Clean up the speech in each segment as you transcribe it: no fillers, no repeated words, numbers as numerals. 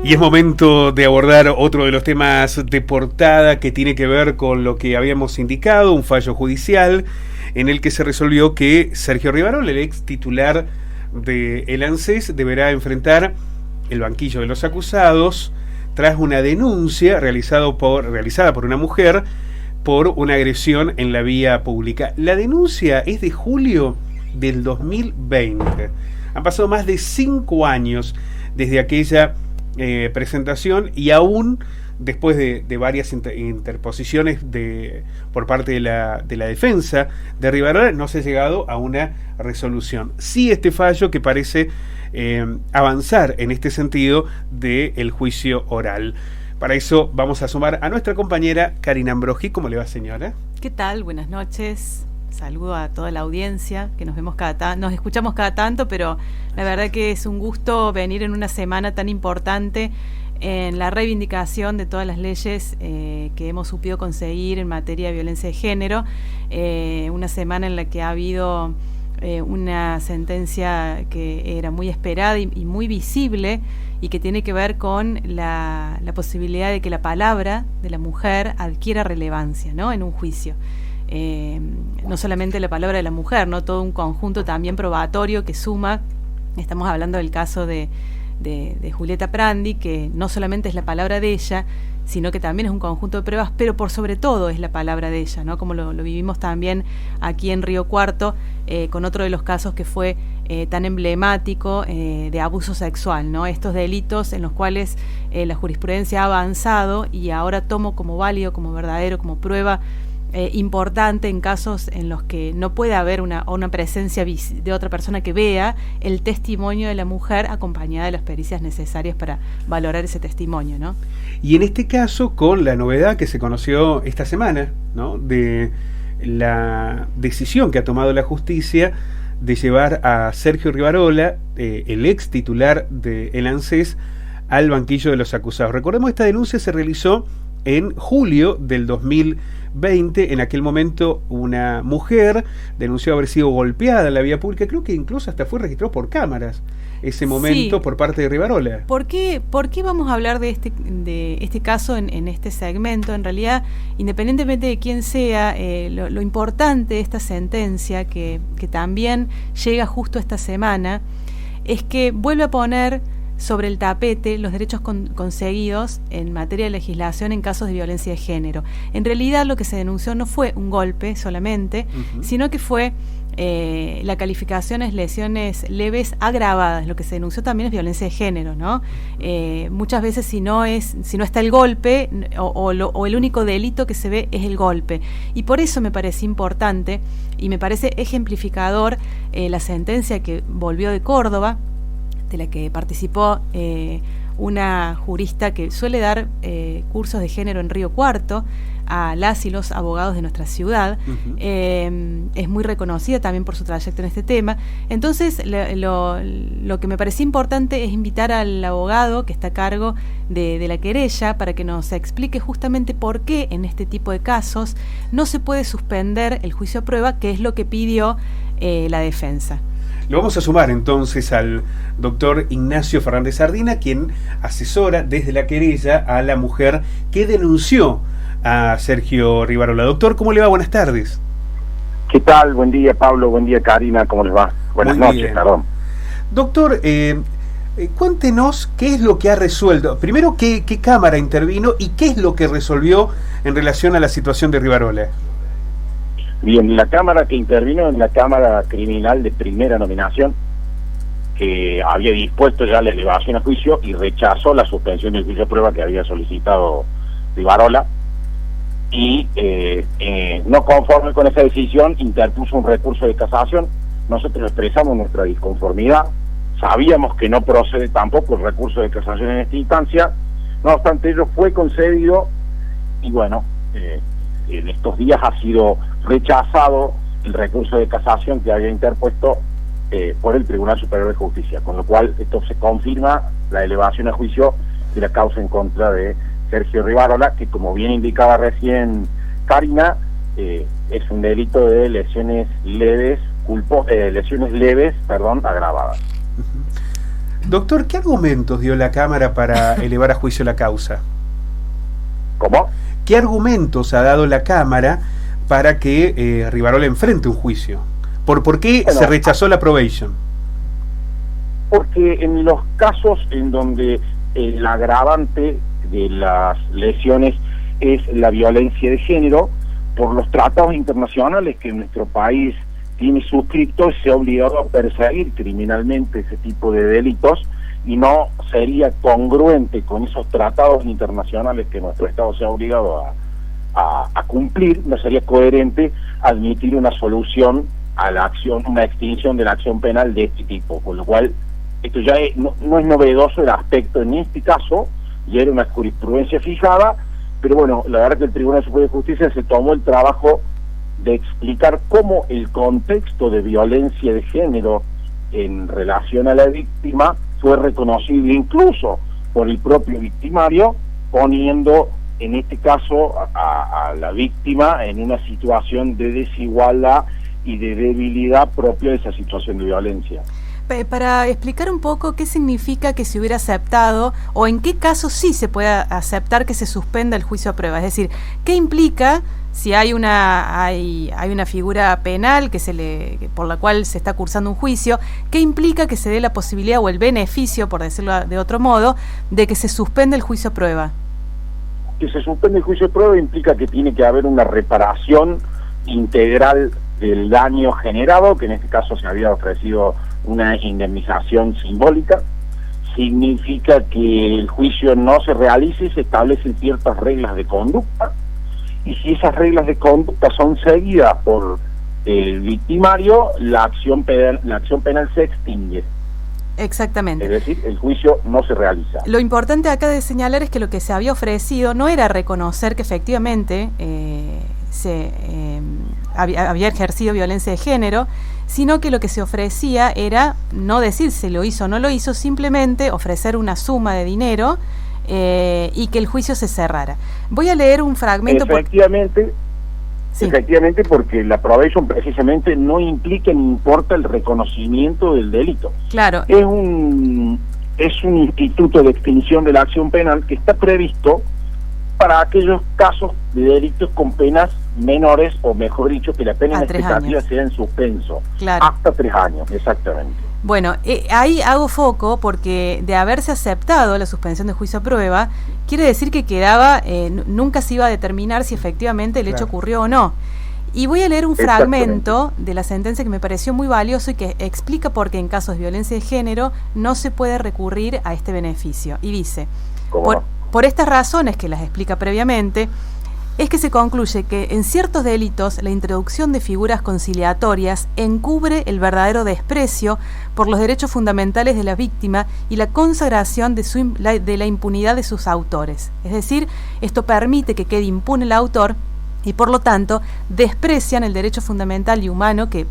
Y es momento de abordar otro de los temas de portada que tiene que ver con lo que habíamos indicado, un fallo judicial en el que se resolvió que Sergio Rivarola, el ex titular del ANSES, deberá enfrentar el banquillo de los acusados tras una denuncia realizada por una mujer por una agresión en la vía pública. La denuncia es de julio del 2020. Han pasado más de 5 años desde aquella presentación y aún después de varias interposiciones por parte de la defensa de Rivarola no se ha llegado a una resolución. Sí, este fallo que parece avanzar en este sentido del juicio oral. Para eso vamos a sumar a nuestra compañera Karina Ambrogi. ¿Cómo le va, señora? ¿Qué tal? Buenas noches. Saludo a toda la audiencia, que nos escuchamos cada tanto, pero la verdad que es un gusto venir en una semana tan importante en la reivindicación de todas las leyes que hemos supido conseguir en materia de violencia de género. Una semana en la que ha habido una sentencia que era muy esperada y muy visible, y que tiene que ver con la posibilidad de que la palabra de la mujer adquiera relevancia, ¿no?, en un juicio. No solamente la palabra de la mujer, ¿no?, todo un conjunto también probatorio que suma. Estamos hablando del caso de Julieta Prandi, que no solamente es la palabra de ella, sino que también es un conjunto de pruebas, pero por sobre todo es la palabra de ella, ¿no?, como lo vivimos también aquí en Río Cuarto, con otro de los casos que fue tan emblemático de abuso sexual, ¿no?, estos delitos en los cuales la jurisprudencia ha avanzado y ahora tomo como válido, como verdadero, como prueba importante en casos en los que no puede haber una presencia de otra persona que vea el testimonio de la mujer acompañada de las pericias necesarias para valorar ese testimonio, ¿no? Y en este caso, con la novedad que se conoció esta semana, ¿no?, de la decisión que ha tomado la justicia de llevar a Sergio Rivarola, el ex titular del ANSES, al banquillo de los acusados. Recordemos, esta denuncia se realizó en julio del 2020. En aquel momento una mujer denunció haber sido golpeada en la vía pública. Creo que incluso hasta fue registrado por cámaras ese momento, sí, por parte de Rivarola. ¿Por qué vamos a hablar de este caso en este segmento? En realidad, independientemente de quién sea, lo importante de esta sentencia, que también llega justo esta semana, es que vuelve a poner sobre el tapete los derechos conseguidos en materia de legislación en casos de violencia de género. En realidad lo que se denunció no fue un golpe solamente, sino que fue la calificación es lesiones leves agravadas. Lo que se denunció también es violencia de género, ¿no? Muchas veces si no está el golpe o el único delito que se ve es el golpe. Y por eso me parece importante y me parece ejemplificador la sentencia que volvió de Córdoba, de la que participó una jurista que suele dar cursos de género en Río Cuarto a las y los abogados de nuestra ciudad. Es muy reconocida también por su trayectoria en este tema. Entonces lo que me parecía importante es invitar al abogado que está a cargo de la querella para que nos explique justamente por qué en este tipo de casos no se puede suspender el juicio a prueba, que es lo que pidió la defensa. Lo vamos a sumar entonces al doctor Ignacio Fernández Sardina, quien asesora desde la querella a la mujer que denunció a Sergio Rivarola. Doctor, ¿cómo le va? Buenas tardes. ¿Qué tal? Buen día, Pablo. Buen día, Karina. ¿Cómo les va? Buenas noches, perdón. Doctor, cuéntenos qué es lo que ha resuelto. Primero, ¿qué cámara intervino y qué es lo que resolvió en relación a la situación de Rivarola? Bien, la Cámara que intervino es la Cámara Criminal de Primera Nominación, que había dispuesto ya la elevación a juicio y rechazó la suspensión del juicio de prueba que había solicitado Rivarola, y no conforme con esa decisión interpuso un recurso de casación. Nosotros expresamos nuestra disconformidad, sabíamos que no procede tampoco el recurso de casación en esta instancia, no obstante ello fue concedido y bueno, en estos días ha sido rechazado el recurso de casación que había interpuesto por el Tribunal Superior de Justicia, con lo cual esto se confirma la elevación a juicio de la causa en contra de Sergio Rivarola, que como bien indicaba recién Karina, es un delito de lesiones leves agravadas. Doctor, ¿qué argumentos dio la Cámara para elevar a juicio la causa? ¿Cómo? ¿Qué argumentos ha dado la Cámara para que Rivarola enfrente un juicio? ¿Por qué se rechazó la probation? Porque en los casos en donde el agravante de las lesiones es la violencia de género, por los tratados internacionales que nuestro país tiene suscritos, se ha obligado a perseguir criminalmente ese tipo de delitos, y no sería congruente con esos tratados internacionales que nuestro Estado se ha obligado a cumplir, no sería coherente admitir una solución a la acción, una extinción de la acción penal de este tipo, con lo cual esto ya no es novedoso el aspecto en este caso, ya era una jurisprudencia fijada, pero bueno, la verdad que el Tribunal Superior de Justicia se tomó el trabajo de explicar cómo el contexto de violencia de género en relación a la víctima fue reconocido incluso por el propio victimario, poniendo en este caso a la víctima en una situación de desigualdad y de debilidad propia de esa situación de violencia. Para explicar un poco qué significa que se hubiera aceptado, o en qué caso sí se puede aceptar que se suspenda el juicio a prueba, es decir, ¿qué implica si hay una figura penal por la cual se está cursando un juicio? ¿Qué implica que se dé la posibilidad o el beneficio, por decirlo de otro modo, de que se suspenda el juicio a prueba? Que se suspende el juicio a prueba implica que tiene que haber una reparación integral del daño generado, que en este caso se había ofrecido una indemnización simbólica. Significa que el juicio no se realice, se establecen ciertas reglas de conducta, y si esas reglas de conducta son seguidas por el victimario, la acción penal se extingue. Exactamente. Es decir, el juicio no se realiza. Lo importante acá de señalar es que lo que se había ofrecido no era reconocer que efectivamente había ejercido violencia de género, sino que lo que se ofrecía era no decir si lo hizo o no lo hizo, simplemente ofrecer una suma de dinero y que el juicio se cerrara. Voy a leer un fragmento. Efectivamente, sí. Efectivamente, porque la probation precisamente no implica ni importa el reconocimiento del delito. Claro. Es un instituto de extinción de la acción penal que está previsto para aquellos casos de delitos con penas menores, o mejor dicho, que la pena expectativa sea en suspenso. Claro. Hasta 3 años, exactamente. Bueno, ahí hago foco porque de haberse aceptado la suspensión de juicio a prueba, quiere decir que quedaba, nunca se iba a determinar si efectivamente el hecho ocurrió o no. Y voy a leer un fragmento de la sentencia que me pareció muy valioso y que explica por qué en casos de violencia de género no se puede recurrir a este beneficio. Y dice, por estas razones que las explica previamente, es que se concluye que en ciertos delitos la introducción de figuras conciliatorias encubre el verdadero desprecio por los derechos fundamentales de la víctima y la consagración de la impunidad de sus autores. Es decir, esto permite que quede impune el autor y por lo tanto desprecian el derecho fundamental y humano, que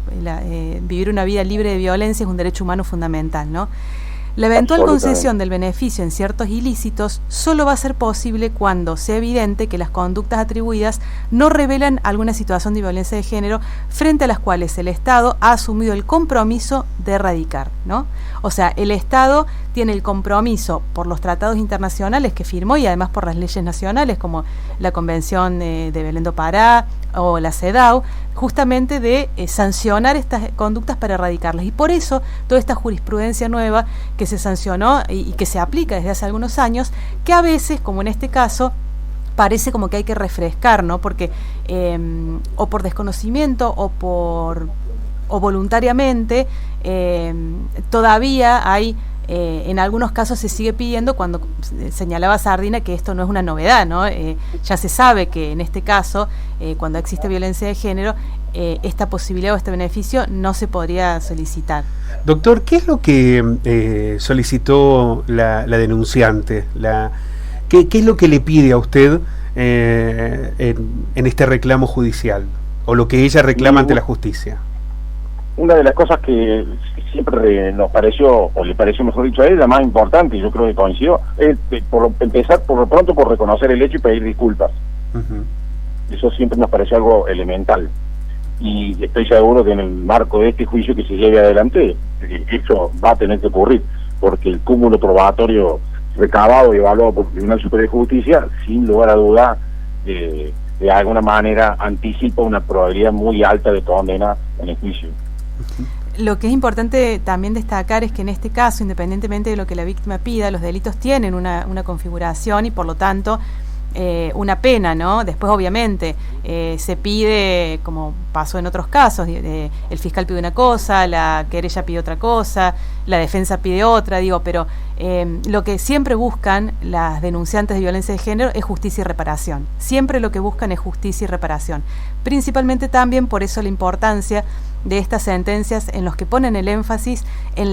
vivir una vida libre de violencia es un derecho humano fundamental, ¿no? La eventual concesión del beneficio en ciertos ilícitos solo va a ser posible cuando sea evidente que las conductas atribuidas no revelan alguna situación de violencia de género frente a las cuales el Estado ha asumido el compromiso de erradicar, ¿no? O sea, el Estado tiene el compromiso por los tratados internacionales que firmó y además por las leyes nacionales como la Convención de Belén do Pará o la CEDAW, justamente de sancionar estas conductas para erradicarlas. Y por eso toda esta jurisprudencia nueva que se sancionó y que se aplica desde hace algunos años, que a veces, como en este caso, parece como que hay que refrescar, ¿no? Porque o por desconocimiento o voluntariamente todavía hay en algunos casos se sigue pidiendo, cuando señalaba Sardina que esto no es una novedad, ¿no? Ya se sabe que en este caso, cuando existe violencia de género, esta posibilidad o este beneficio no se podría solicitar. Doctor, ¿qué es lo que solicitó la denunciante? ¿Qué es lo que le pide a usted en este reclamo judicial? ¿O lo que ella reclama ante la justicia? Una de las cosas que siempre nos pareció, o le pareció mejor dicho a ella, más importante, y yo creo que coincidió, es empezar por lo pronto por reconocer el hecho y pedir disculpas. Eso siempre nos pareció algo elemental. Y estoy seguro que en el marco de este juicio que se lleve adelante, eso va a tener que ocurrir. porque el cúmulo probatorio recabado y evaluado por el Tribunal Superior de Justicia, sin lugar a duda, de alguna manera anticipa una probabilidad muy alta de condena en el juicio. Lo que es importante también destacar es que en este caso, independientemente de lo que la víctima pida, los delitos tienen una configuración y por lo tanto una pena, ¿no? Después obviamente se pide, como pasó en otros casos, el fiscal pide una cosa, la querella pide otra cosa, la defensa pide otra, pero lo que siempre buscan las denunciantes de violencia de género es justicia y reparación. Siempre lo que buscan es justicia y reparación. Principalmente también por eso la importancia de estas sentencias en los que ponen el énfasis en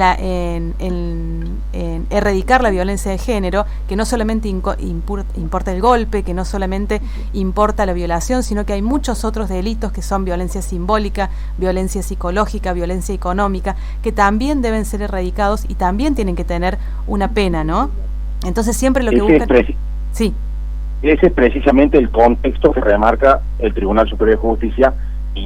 erradicar la violencia de género, que no solamente importa el golpe, que no solamente importa la violación, sino que hay muchos otros delitos que son violencia simbólica, violencia psicológica, violencia económica, que también deben ser erradicados y también tienen que tener una pena, ¿no? Entonces siempre lo que buscan... Sí. Ese es precisamente el contexto que remarca el Tribunal Superior de Justicia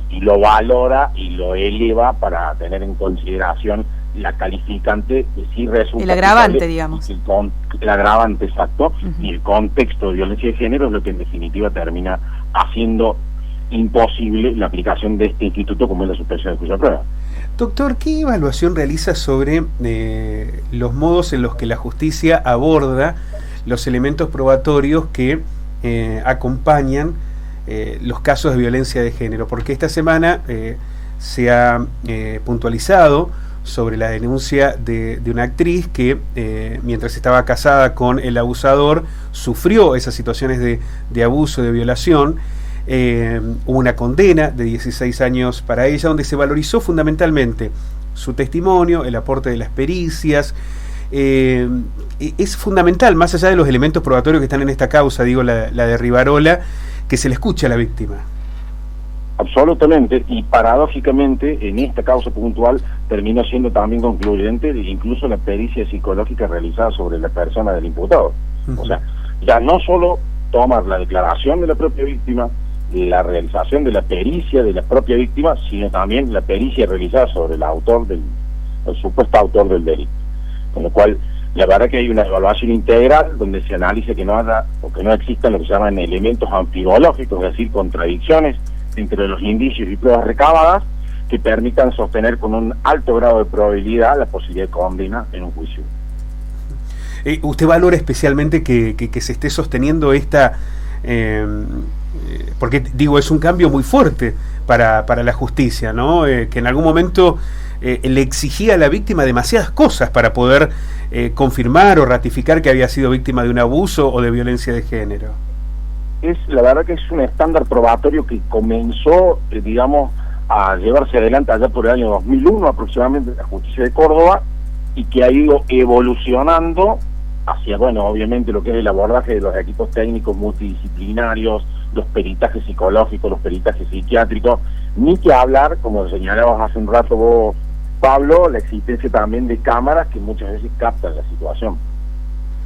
y lo valora y lo eleva para tener en consideración la calificante que sí resulta... El agravante, digamos. El agravante, exacto, y el contexto de violencia de género es lo que en definitiva termina haciendo imposible la aplicación de este instituto como es la suspensión de juicio de prueba. Doctor, ¿qué evaluación realiza sobre los modos en los que la justicia aborda los elementos probatorios que acompañan los casos de violencia de género? Porque esta semana se ha puntualizado sobre la denuncia de una actriz que mientras estaba casada con el abusador sufrió esas situaciones de abuso, de violación. Hubo una condena de 16 años para ella, donde se valorizó fundamentalmente su testimonio, el aporte de las pericias. Es fundamental, más allá de los elementos probatorios que están en esta causa, digo la de Rivarola, que se le escuche a la víctima. Absolutamente, y paradójicamente en esta causa puntual terminó siendo también concluyente incluso la pericia psicológica realizada sobre la persona del imputado. O sea, ya no solo tomar la declaración de la propia víctima, la realización de la pericia de la propia víctima, sino también la pericia realizada sobre el supuesto autor del delito. Con lo cual, la verdad que hay una evaluación integral donde se analiza que no haya o que no existan lo que se llaman elementos amfibológicos, es decir, contradicciones entre los indicios y pruebas recabadas que permitan sostener con un alto grado de probabilidad la posibilidad de condena en un juicio. ¿Usted valora especialmente que se esté sosteniendo esta... porque digo, es un cambio muy fuerte para la justicia, ¿no? Que en algún momento le exigía a la víctima demasiadas cosas para poder confirmar o ratificar que había sido víctima de un abuso o de violencia de género. La verdad que es un estándar probatorio que comenzó, digamos, a llevarse adelante allá por el año 2001 aproximadamente en la justicia de Córdoba, y que ha ido evolucionando hacia, bueno, obviamente lo que es el abordaje de los equipos técnicos multidisciplinarios, los peritajes psicológicos, los peritajes psiquiátricos, ni que hablar, como señalabas hace un rato vos, Pablo, la existencia también de cámaras que muchas veces captan la situación.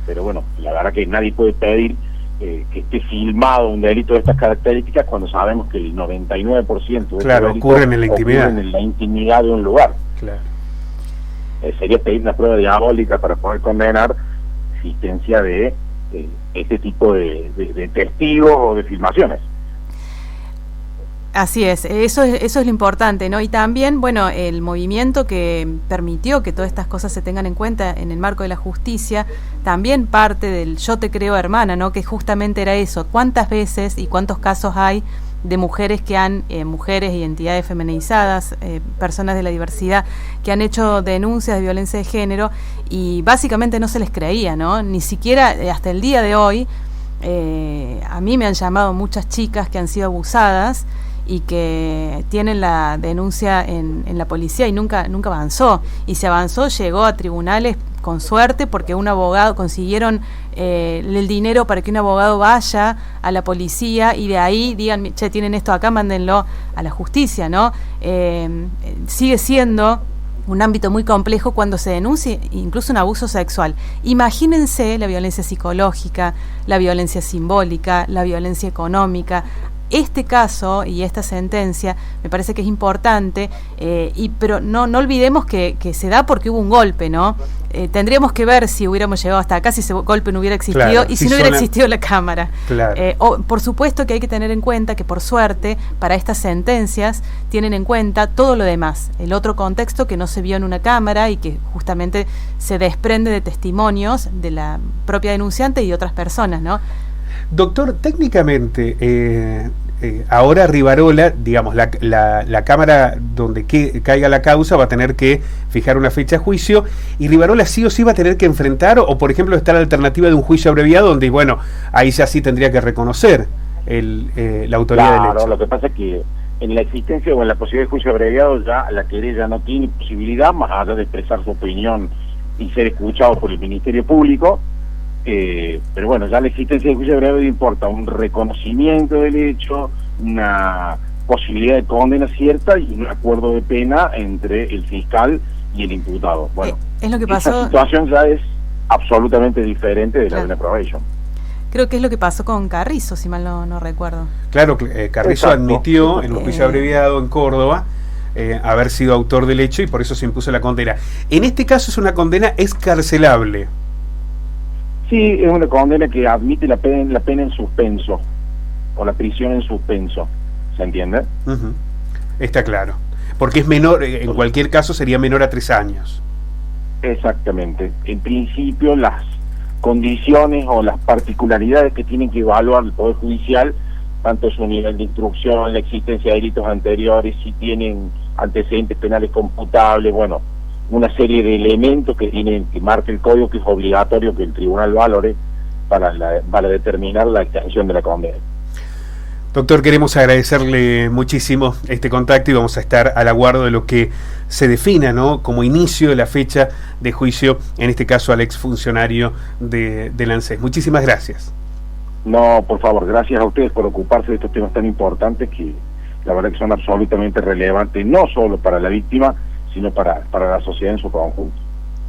Pero bueno, la verdad que nadie puede pedir que esté filmado un delito de estas características cuando sabemos que el 99% de claro, ocurren en la intimidad de un lugar. Claro. Sería pedir una prueba diabólica para poder condenar existencia de este tipo de testigos o de filmaciones. Así es, eso es lo importante, ¿no? Y también, bueno, el movimiento que permitió que todas estas cosas se tengan en cuenta en el marco de la justicia, también parte del Yo te creo hermana, ¿no? Que justamente era eso, cuántas veces y cuántos casos hay de mujeres que han, mujeres y entidades feminizadas, personas de la diversidad, que han hecho denuncias de violencia de género y básicamente no se les creía, ¿no? Ni siquiera hasta el día de hoy, a mí me han llamado muchas chicas que han sido abusadas y que tienen la denuncia en la policía y nunca avanzó, y si avanzó llegó a tribunales con suerte porque un abogado consiguieron el dinero para que un abogado vaya a la policía y de ahí digan, che, tienen esto acá, mándenlo a la justicia, ¿no? Sigue siendo un ámbito muy complejo cuando se denuncia incluso un abuso sexual. Imagínense la violencia psicológica, la violencia simbólica, la violencia económica. este caso y esta sentencia me parece que es importante, pero no olvidemos que se da porque hubo un golpe, ¿no? Tendríamos que ver si hubiéramos llegado hasta acá, si ese golpe no hubiera existido, claro, y si no hubiera existido la Cámara. Claro. Por supuesto que hay que tener en cuenta que, por suerte, para estas sentencias tienen en cuenta todo lo demás, el otro contexto que no se vio en una Cámara y que justamente se desprende de testimonios de la propia denunciante y de otras personas, ¿no? Doctor, técnicamente, ahora Rivarola, digamos, la Cámara donde caiga la causa va a tener que fijar una fecha de juicio, y Rivarola sí o sí va a tener que enfrentar, o por ejemplo está la alternativa de un juicio abreviado, donde, bueno, ahí ya sí tendría que reconocer la autoridad del hecho. Claro, lo que pasa es que en la existencia o en la posibilidad de juicio abreviado ya la querella no tiene posibilidad, más allá de expresar su opinión y ser escuchado por el Ministerio Público. Pero bueno, ya la existencia de juicio abreviado importa un reconocimiento del hecho, una posibilidad de condena cierta y un acuerdo de pena entre el fiscal y el imputado. Bueno, es lo que pasó. Esa situación ya es absolutamente diferente de la de probation. Creo que es lo que pasó con Carrizo, si mal no recuerdo. Claro, Carrizo admitió en un juicio abreviado en Córdoba haber sido autor del hecho y por eso se impuso la condena. En este caso es una condena excarcelable. Sí, es una condena que admite la pena en suspenso, o la prisión en suspenso, ¿se entiende? Uh-huh. Está claro, porque es menor, en cualquier caso sería menor a 3 años. Exactamente. En principio las condiciones o las particularidades que tienen que evaluar el Poder Judicial, tanto su nivel de instrucción, la existencia de delitos anteriores, si tienen antecedentes penales computables, bueno, una serie de elementos que marca el código, que es obligatorio que el tribunal valore para determinar la extensión de la condena. Doctor, queremos agradecerle muchísimo este contacto y vamos a estar al aguardo de lo que se defina, ¿no?, como inicio de la fecha de juicio, en este caso al exfuncionario de ANSES. Muchísimas gracias. No, por favor, gracias a ustedes por ocuparse de estos temas tan importantes que la verdad que son absolutamente relevantes, no solo para la víctima, sino para la sociedad en su conjunto.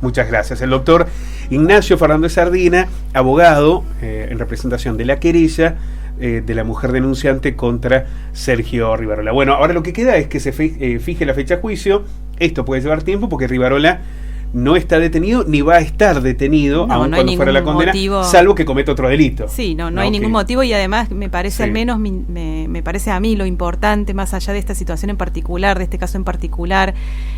Muchas gracias. El doctor Ignacio Fernández Sardina, abogado en representación de la querella de la mujer denunciante contra Sergio Rivarola. Bueno, ahora lo que queda es que se fije la fecha de juicio. Esto puede llevar tiempo porque Rivarola no está detenido ni va a estar detenido aun cuando fuera la condena, salvo que cometa otro delito. Sí, no hay ningún motivo, y además me parece, al menos me parece a mí lo importante, más allá de esta situación en particular, de este caso en particular,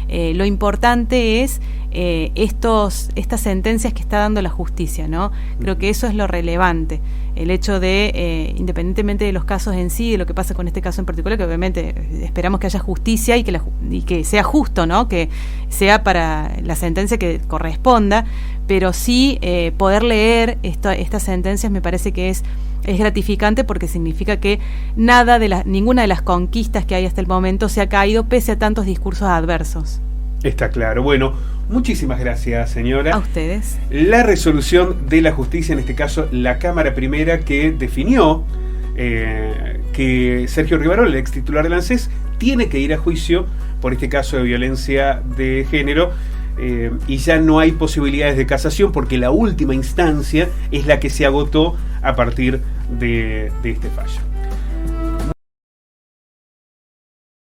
lo importante es estas sentencias que está dando la justicia, ¿no? Creo que eso es lo relevante, el hecho de, independientemente de los casos en sí, de lo que pasa con este caso en particular, que obviamente esperamos que haya justicia y que sea justo, ¿no? Que sea para la sentencia que corresponda, pero sí poder leer estas sentencias me parece que es gratificante, porque significa que ninguna de las conquistas que hay hasta el momento se ha caído pese a tantos discursos adversos. Está claro. Bueno, muchísimas gracias, señora. A ustedes. La resolución de la justicia, en este caso la Cámara Primera, que definió que Sergio Rivarola, el ex titular del ANSES, tiene que ir a juicio por este caso de violencia de género, y ya no hay posibilidades de casación porque la última instancia es la que se agotó a partir de este fallo.